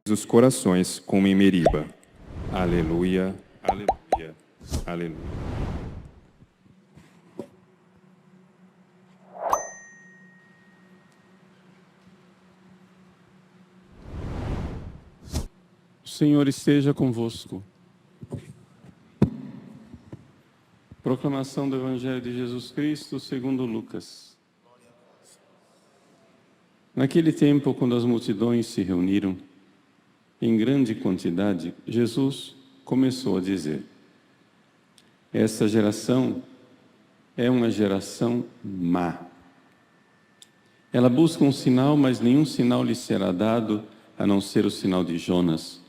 Os corações como em Meriba. Aleluia, aleluia, aleluia. O Senhor esteja convosco. Proclamação do Evangelho de Jesus Cristo segundo Lucas. Naquele tempo, quando as multidões se reuniram em grande quantidade, Jesus começou a dizer: esta geração é uma geração má. Ela busca um sinal, mas nenhum sinal lhe será dado, a não ser o sinal de Jonas.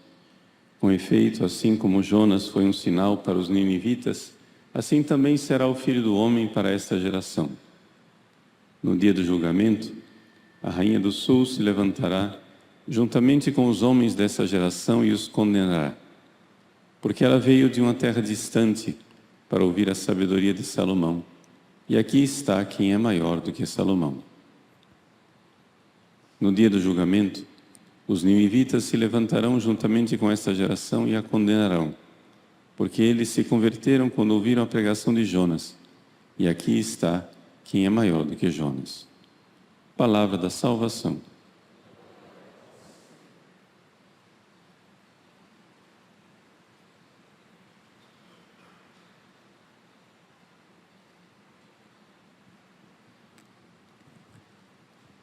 Com efeito, assim como Jonas foi um sinal para os ninivitas, assim também será o Filho do Homem para esta geração. No dia do julgamento, a rainha do sul se levantará juntamente com os homens dessa geração e os condenará, porque ela veio de uma terra distante para ouvir a sabedoria de Salomão, e aqui está quem é maior do que Salomão. No dia do julgamento, os ninivitas se levantarão juntamente com esta geração e a condenarão, porque eles se converteram quando ouviram a pregação de Jonas, e aqui está quem é maior do que Jonas. Palavra da salvação.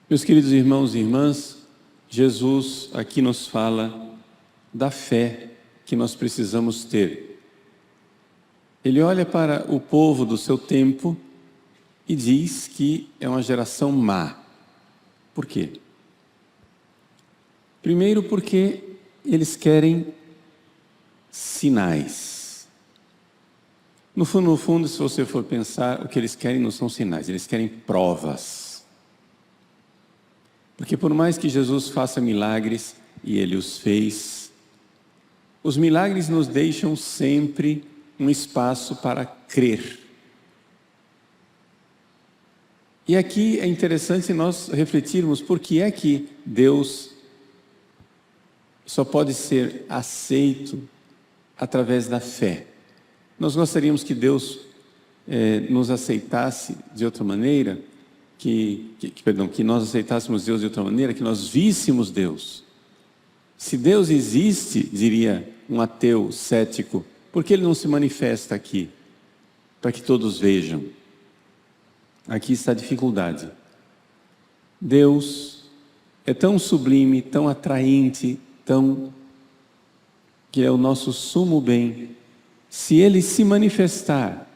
Meus queridos irmãos e irmãs, Jesus aqui nos fala da fé que nós precisamos ter. Ele olha para o povo do seu tempo e diz que é uma geração má. Por quê? Primeiro porque eles querem sinais. No fundo, se você for pensar, o que eles querem não são sinais, eles querem provas. Porque por mais que Jesus faça milagres, e Ele os fez, os milagres nos deixam sempre um espaço para crer. E aqui é interessante nós refletirmos por que é que Deus só pode ser aceito através da fé. Nós gostaríamos que Deus nos aceitasse de outra maneira, que nós aceitássemos Deus de outra maneira, que nós víssemos Deus. Se Deus existe, diria um ateu cético, por que Ele não se manifesta aqui? Para que todos vejam. Aqui está a dificuldade. Deus é tão sublime, tão atraente, que é o nosso sumo bem. Se Ele se manifestar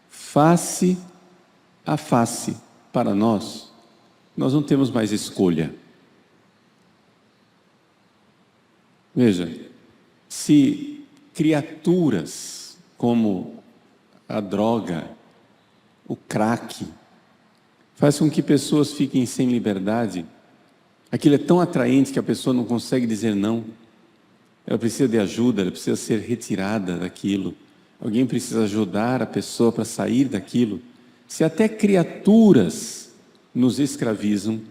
face a face para nós, nós não temos mais escolha. Veja, se criaturas como a droga, o crack, faz com que pessoas fiquem sem liberdade, aquilo é tão atraente que a pessoa não consegue dizer não. Ela precisa de ajuda, ela precisa ser retirada daquilo. Alguém precisa ajudar a pessoa para sair daquilo. Se até criaturas nos escravizam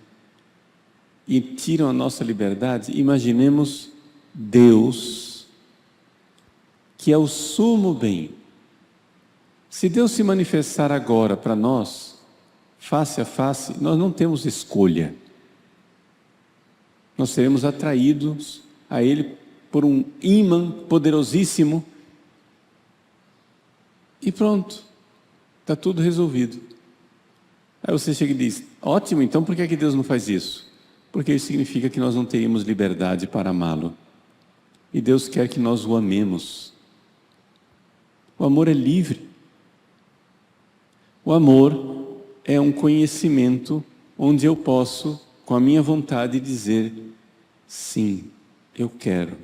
e tiram a nossa liberdade, imaginemos Deus, que é o sumo bem. Se Deus se manifestar agora para nós, face a face, nós não temos escolha. Nós seremos atraídos a Ele por um ímã poderosíssimo e pronto, está tudo resolvido. Aí você chega e diz: ótimo, então por que é que Deus não faz isso? Porque isso significa que nós não teríamos liberdade para amá-lo. E Deus quer que nós o amemos. O amor é livre. O amor é um conhecimento onde eu posso, com a minha vontade, dizer: sim, eu quero.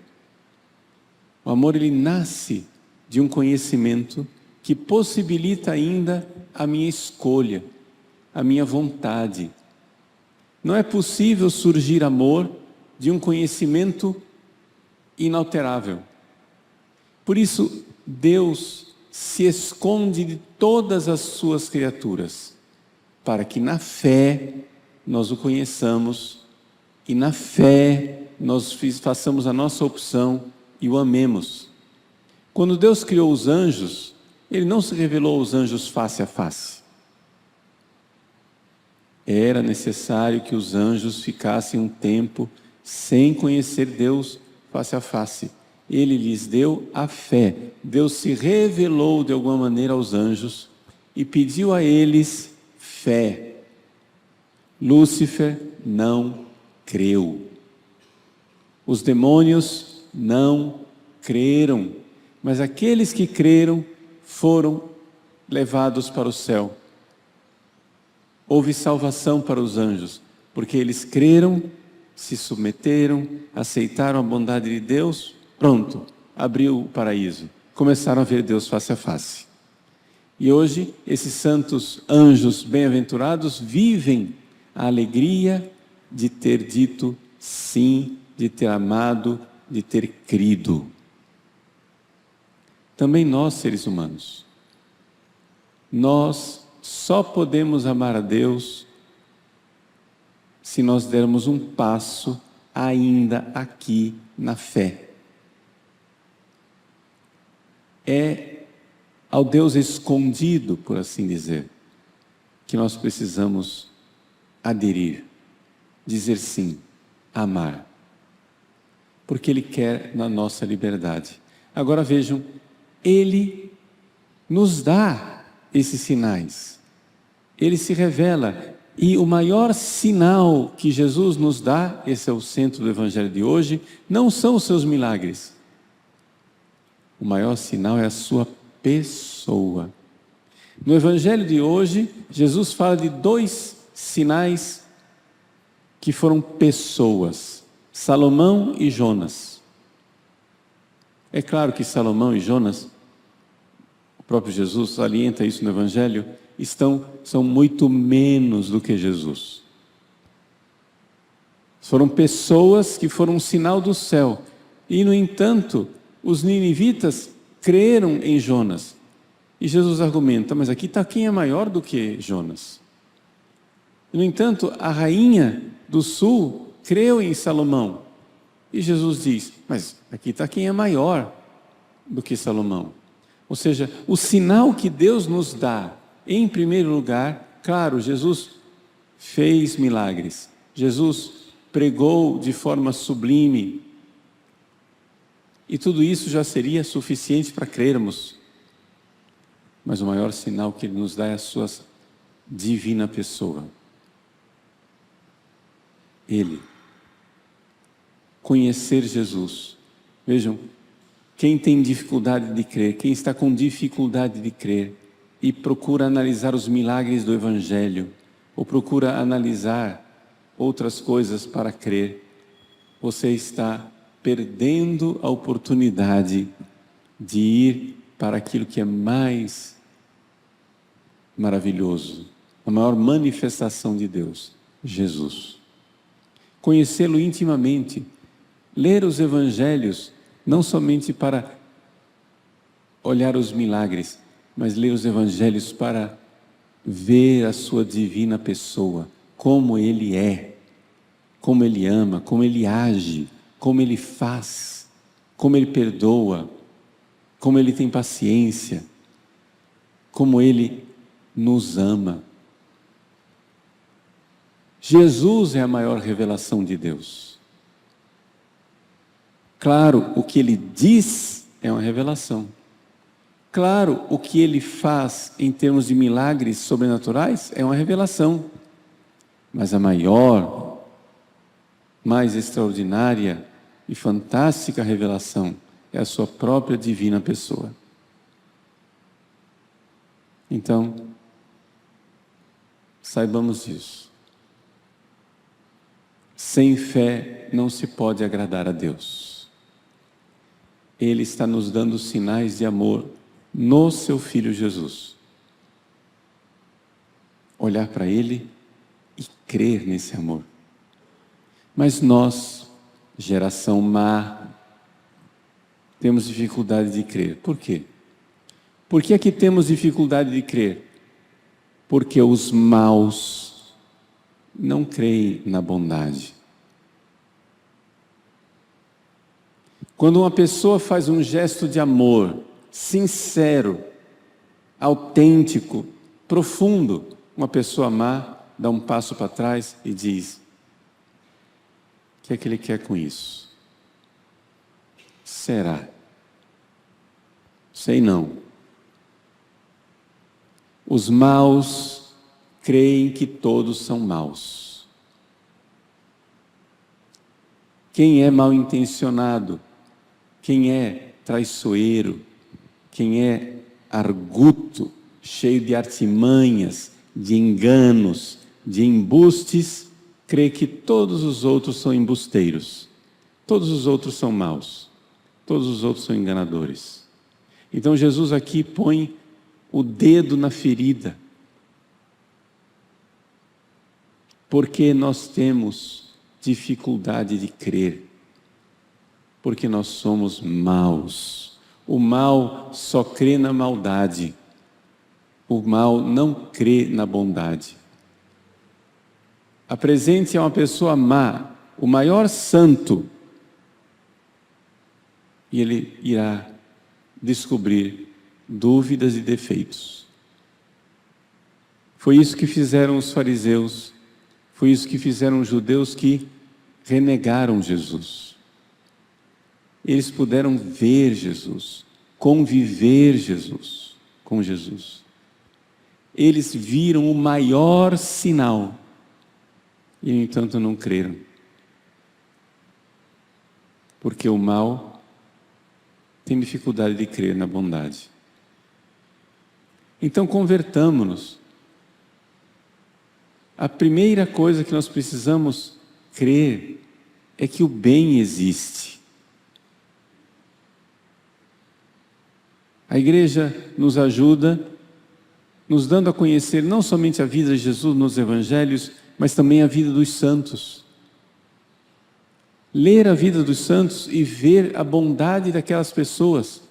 O amor, ele nasce de um conhecimento que possibilita ainda a minha escolha, a minha vontade. Não é possível surgir amor de um conhecimento inalterável. Por isso, Deus se esconde de todas as suas criaturas, para que na fé nós o conheçamos e na fé nós façamos a nossa opção e o amemos. Quando Deus criou os anjos, Ele não se revelou aos anjos face a face. Era necessário que os anjos ficassem um tempo sem conhecer Deus face a face. Ele lhes deu a fé. Deus se revelou de alguma maneira aos anjos e pediu a eles fé. Lúcifer não creu. Os demônios não creram, mas aqueles que creram foram levados para o céu. Houve salvação para os anjos, porque eles creram, se submeteram, aceitaram a bondade de Deus, pronto, abriu o paraíso. Começaram a ver Deus face a face. E hoje, esses santos anjos bem-aventurados vivem a alegria de ter dito sim, de ter amado, de ter crido. Também nós, seres humanos, nós só podemos amar a Deus se nós dermos um passo ainda aqui na fé. É ao Deus escondido, por assim dizer, que nós precisamos aderir, dizer sim, amar, porque Ele quer na nossa liberdade. Agora vejam, Ele nos dá esses sinais, Ele se revela, e o maior sinal que Jesus nos dá, esse é o centro do Evangelho de hoje, não são os seus milagres. O maior sinal é a sua pessoa. No Evangelho de hoje, Jesus fala de 2 sinais que foram pessoas, Salomão e Jonas. É claro que Salomão e Jonas, o próprio Jesus salienta isso no Evangelho, são muito menos do que Jesus. Foram pessoas que foram um sinal do céu. E, no entanto, os ninivitas creram em Jonas. E Jesus argumenta, mas aqui está quem é maior do que Jonas. No entanto, a rainha do sul creu em Salomão. E Jesus diz, mas aqui está quem é maior do que Salomão. Ou seja, o sinal que Deus nos dá, em primeiro lugar, claro, Jesus fez milagres. Jesus pregou de forma sublime. E tudo isso já seria suficiente para crermos. Mas o maior sinal que Ele nos dá é a sua divina pessoa. Ele. Conhecer Jesus. Vejam, quem tem dificuldade de crer, quem está com dificuldade de crer e procura analisar os milagres do Evangelho, ou procura analisar outras coisas para crer, você está perdendo a oportunidade de ir para aquilo que é mais maravilhoso, a maior manifestação de Deus, Jesus. Conhecê-lo intimamente, ler os Evangelhos, não somente para olhar os milagres, mas ler os Evangelhos para ver a sua divina pessoa, como Ele é, como Ele ama, como Ele age, como Ele faz, como Ele perdoa, como Ele tem paciência, como Ele nos ama. Jesus é a maior revelação de Deus. Claro, o que Ele diz é uma revelação. Claro, o que Ele faz em termos de milagres sobrenaturais é uma revelação. Mas a maior, mais extraordinária e fantástica revelação é a sua própria divina pessoa. Então, saibamos isso. Sem fé não se pode agradar a Deus. Ele está nos dando sinais de amor no seu Filho Jesus. Olhar para Ele e crer nesse amor. Mas nós, geração má, temos dificuldade de crer. Por quê? Por que é que temos dificuldade de crer? Porque os maus não creem na bondade. Quando uma pessoa faz um gesto de amor, sincero, autêntico, profundo, uma pessoa má dá um passo para trás e diz: o que é que ele quer com isso? Será? Sei não. Os maus creem que todos são maus. Quem é mal intencionado, quem é traiçoeiro, quem é arguto, cheio de artimanhas, de enganos, de embustes, crê que todos os outros são embusteiros, todos os outros são maus, todos os outros são enganadores. Então Jesus aqui põe o dedo na ferida, porque nós temos dificuldade de crer, porque nós somos maus. O mal só crê na maldade, o mal não crê na bondade. Apresente a uma pessoa má o maior santo e ele irá descobrir dúvidas e defeitos. Foi isso que fizeram os fariseus, foi isso que fizeram os judeus que renegaram Jesus. Eles puderam ver Jesus, conviver com Jesus. Eles viram o maior sinal e, no entanto, não creram. Porque o mal tem dificuldade de crer na bondade. Então, convertamo-nos. A primeira coisa que nós precisamos crer é que o bem existe. A igreja nos ajuda, nos dando a conhecer não somente a vida de Jesus nos evangelhos, mas também a vida dos santos. Ler a vida dos santos e ver a bondade daquelas pessoas.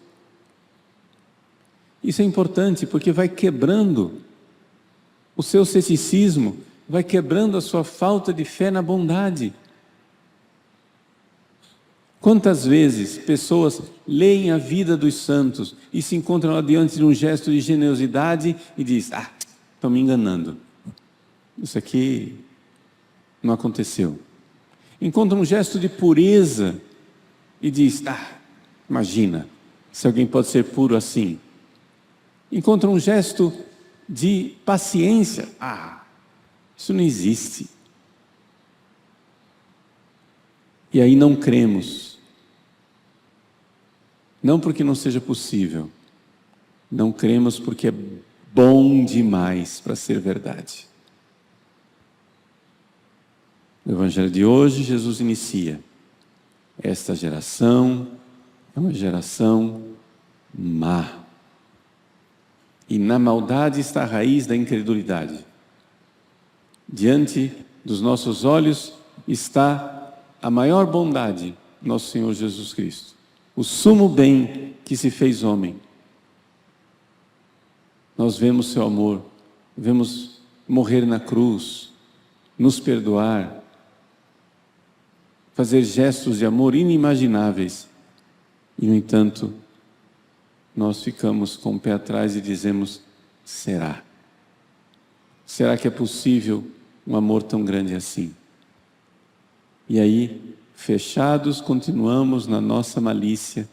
Isso é importante porque vai quebrando o seu ceticismo, vai quebrando a sua falta de fé na bondade. Quantas vezes pessoas leem a vida dos santos e se encontram lá diante de um gesto de generosidade e dizem: estão me enganando, isso aqui não aconteceu. Encontram um gesto de pureza e diz: imagina, se alguém pode ser puro assim. Encontram um gesto de paciência: isso não existe. E aí não cremos. Não porque não seja possível, não cremos porque é bom demais para ser verdade. No Evangelho de hoje, Jesus inicia: esta geração é uma geração má. E na maldade está a raiz da incredulidade. Diante dos nossos olhos está a maior bondade, nosso Senhor Jesus Cristo. O sumo bem que se fez homem. Nós vemos seu amor, vemos morrer na cruz, nos perdoar, fazer gestos de amor inimagináveis. E, no entanto, nós ficamos com o pé atrás e dizemos: será? Será que é possível um amor tão grande assim? E aí, fechados, continuamos na nossa malícia,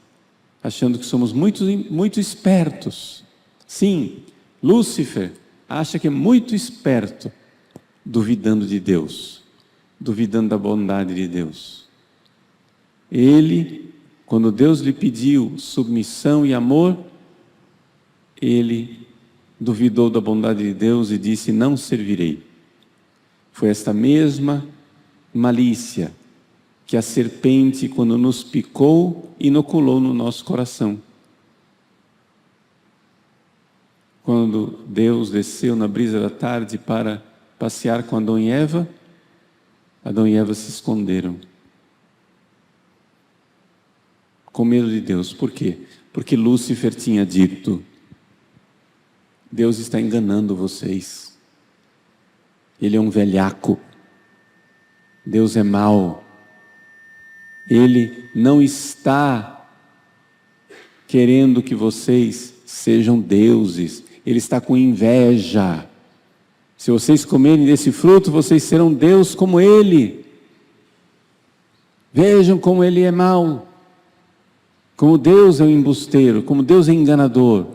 achando que somos muito espertos. Sim, Lúcifer acha que é muito esperto, duvidando de Deus, duvidando da bondade de Deus. Ele, quando Deus lhe pediu submissão e amor, ele duvidou da bondade de Deus e disse: não servirei. Foi esta mesma malícia que a serpente, quando nos picou, inoculou no nosso coração. Quando Deus desceu na brisa da tarde para passear com Adão e Eva se esconderam, com medo de Deus. Por quê? Porque Lúcifer tinha dito: Deus está enganando vocês. Ele é um velhaco. Deus é mau. Ele não está querendo que vocês sejam deuses. Ele está com inveja. Se vocês comerem desse fruto, vocês serão Deus como Ele. Vejam como Ele é mau. Como Deus é o embusteiro, como Deus é enganador.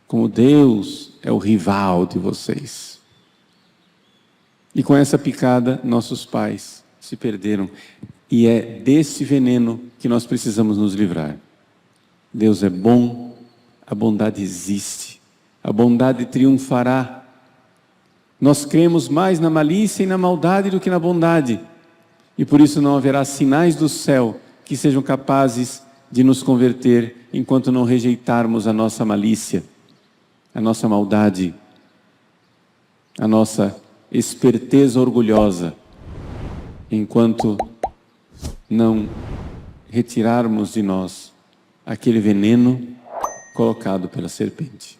Como Deus é o rival de vocês. E com essa picada, nossos pais se perderam. E é desse veneno que nós precisamos nos livrar. Deus é bom, a bondade existe, a bondade triunfará. Nós cremos mais na malícia e na maldade do que na bondade. E por isso não haverá sinais do céu que sejam capazes de nos converter enquanto não rejeitarmos a nossa malícia, a nossa maldade, a nossa esperteza orgulhosa, enquanto não retirarmos de nós aquele veneno colocado pela serpente.